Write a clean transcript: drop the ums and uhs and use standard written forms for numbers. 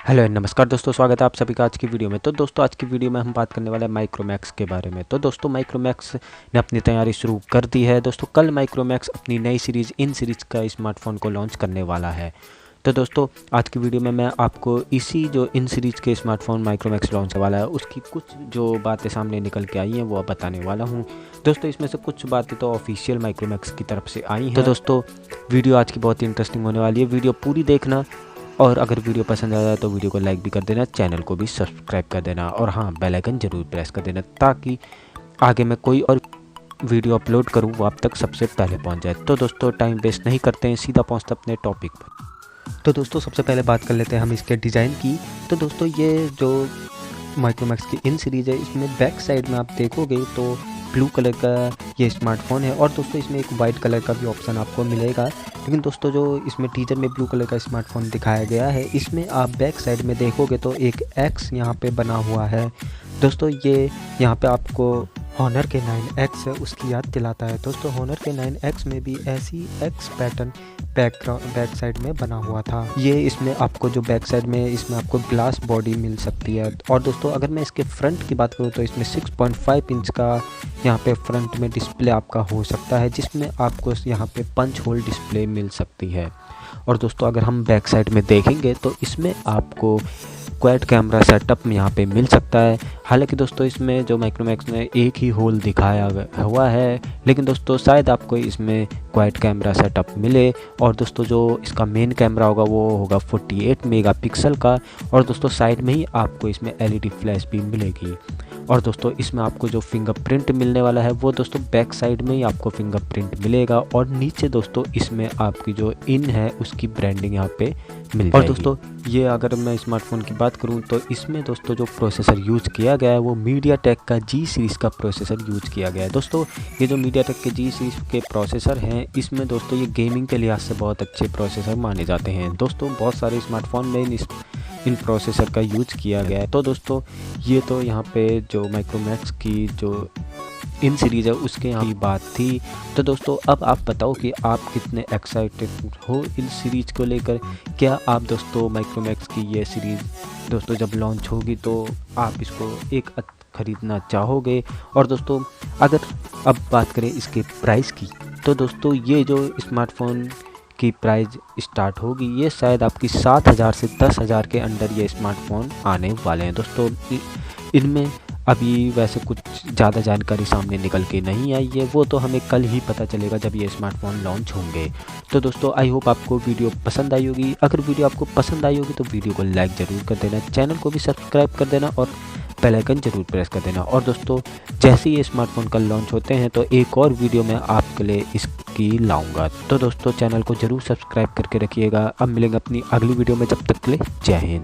Hello नमस्कार दोस्तों, स्वागत है आप सभी का आज की वीडियो में। तो दोस्तों आज की वीडियो में हम बात करने वाले हैं माइक्रोमैक्स के बारे में। तो दोस्तों माइक्रोमैक्स ने अपनी तैयारी शुरू कर दी है। दोस्तों कल माइक्रोमैक्स अपनी नई सीरीज़ इन सीरीज़ का स्मार्टफोन को लॉन्च करने वाला है। तो दोस्तों आज की वीडियो में मैं आपको इसी जो इन सीरीज़ के स्मार्टफोन माइक्रोमैक्स लॉन्च होने वाला है उसकी कुछ जो बातें सामने निकल के आई हैं वो बताने वाला हूँ। दोस्तों इसमें से कुछ बातें तो ऑफिशियल माइक्रोमैक्स की तरफ से आई हैं। तो दोस्तों वीडियो आज की बहुत ही इंटरेस्टिंग होने वाली है, वीडियो पूरी देखना। और अगर वीडियो पसंद आया तो वीडियो को लाइक भी कर देना, चैनल को भी सब्सक्राइब कर देना और हाँ बेल आइकन ज़रूर प्रेस कर देना ताकि आगे मैं कोई और वीडियो अपलोड करूँ वो आप तक सबसे पहले पहुँच जाए। तो दोस्तों टाइम वेस्ट नहीं करते हैं, सीधा पहुँचते अपने टॉपिक पर। तो दोस्तों सबसे पहले बात कर लेते हैं हम इसके डिज़ाइन की। तो दोस्तों ये जो माइक्रोमैक्स की इन सीरीज़ है इसमें बैक साइड में आप देखोगे तो ब्लू कलर का ये स्मार्टफोन है और दोस्तों इसमें एक वाइट कलर का भी ऑप्शन आपको मिलेगा। लेकिन दोस्तों जो इसमें टीजर में ब्लू कलर का स्मार्टफोन दिखाया गया है इसमें आप बैक साइड में देखोगे तो एक एक्स यहाँ पे बना हुआ है। दोस्तों ये यहाँ पे आपको हॉनर के 9X है उसकी याद दिलाता है। दोस्तों हॉनर के 9X में भी ऐसी एक्स पैटर्न बैक साइड में बना हुआ था। ये इसमें आपको जो बैक साइड में इसमें आपको ग्लास बॉडी मिल सकती है। और दोस्तों अगर मैं इसके फ्रंट की बात करूँ तो इसमें 6.5 इंच का यहाँ पे फ्रंट में डिस्प्ले आपका हो सकता है जिसमें आपको यहाँ पे पंच होल डिस्प्ले मिल सकती है। और दोस्तों अगर हम बैक साइड में देखेंगे तो इसमें आपको क्वाड कैमरा सेटअप में यहाँ पे मिल सकता है। हालांकि दोस्तों इसमें जो माइक्रोमैक्स ने एक ही होल दिखाया हुआ है, लेकिन दोस्तों शायद आपको इसमें क्वाड कैमरा सेटअप मिले। और दोस्तों जो इसका मेन कैमरा होगा वो होगा 48 मेगापिक्सल का। और दोस्तों साइड में ही आपको इसमें एलईडी फ्लैश भी मिलेगी। और दोस्तों इसमें आपको जो फिंगरप्रिंट मिलने वाला है वो दोस्तों बैक साइड में ही आपको फिंगरप्रिंट मिलेगा। और नीचे दोस्तों इसमें आपकी जो इन है उसकी ब्रांडिंग यहाँ पे मिल जाएगी। और दोस्तों ये अगर मैं स्मार्टफोन की बात करूँ तो इसमें दोस्तों जो प्रोसेसर यूज़ किया गया है वो मीडियाटेक का जी सीरीज़ का प्रोसेसर यूज़ किया गया है। दोस्तों ये जो मीडियाटेक के जी सीरीज़ के प्रोसेसर हैं इसमें दोस्तों ये गेमिंग के लिहाज से बहुत अच्छे प्रोसेसर माने जाते हैं। दोस्तों बहुत सारे स्मार्टफोन में इन प्रोसेसर का यूज़ किया गया है। तो दोस्तों ये तो यहाँ पे जो माइक्रोमैक्स की जो इन सीरीज़ है उसके यहाँ की बात थी। तो दोस्तों अब आप बताओ कि आप कितने एक्साइटेड हो इस सीरीज़ को लेकर। क्या आप दोस्तों माइक्रोमैक्स की ये सीरीज़ दोस्तों जब लॉन्च होगी तो आप इसको एक ख़रीदना चाहोगे। और दोस्तों अगर अब बात करें इसके प्राइस की तो दोस्तों ये जो स्मार्टफोन की प्राइस स्टार्ट होगी ये शायद आपकी 7,000 से 10,000 के अंदर ये स्मार्टफोन आने वाले हैं। दोस्तों इनमें अभी वैसे कुछ ज़्यादा जानकारी सामने निकल के नहीं आई है, वो तो हमें कल ही पता चलेगा जब ये स्मार्टफोन लॉन्च होंगे। तो दोस्तों आई होप आपको वीडियो पसंद आई होगी। अगर वीडियो आपको पसंद आई होगी तो वीडियो को लाइक ज़रूर कर देना, चैनल को भी सब्सक्राइब कर देना और बेल आइकन ज़रूर प्रेस कर देना। और दोस्तों जैसे ही ये स्मार्टफोन कल लॉन्च होते हैं तो एक और वीडियो मैं आपके लिए इसकी लाऊंगा। तो दोस्तों चैनल को ज़रूर सब्सक्राइब करके रखिएगा। अब मिलेंगे अपनी अगली वीडियो में, जब तक के लिए जय हिंद।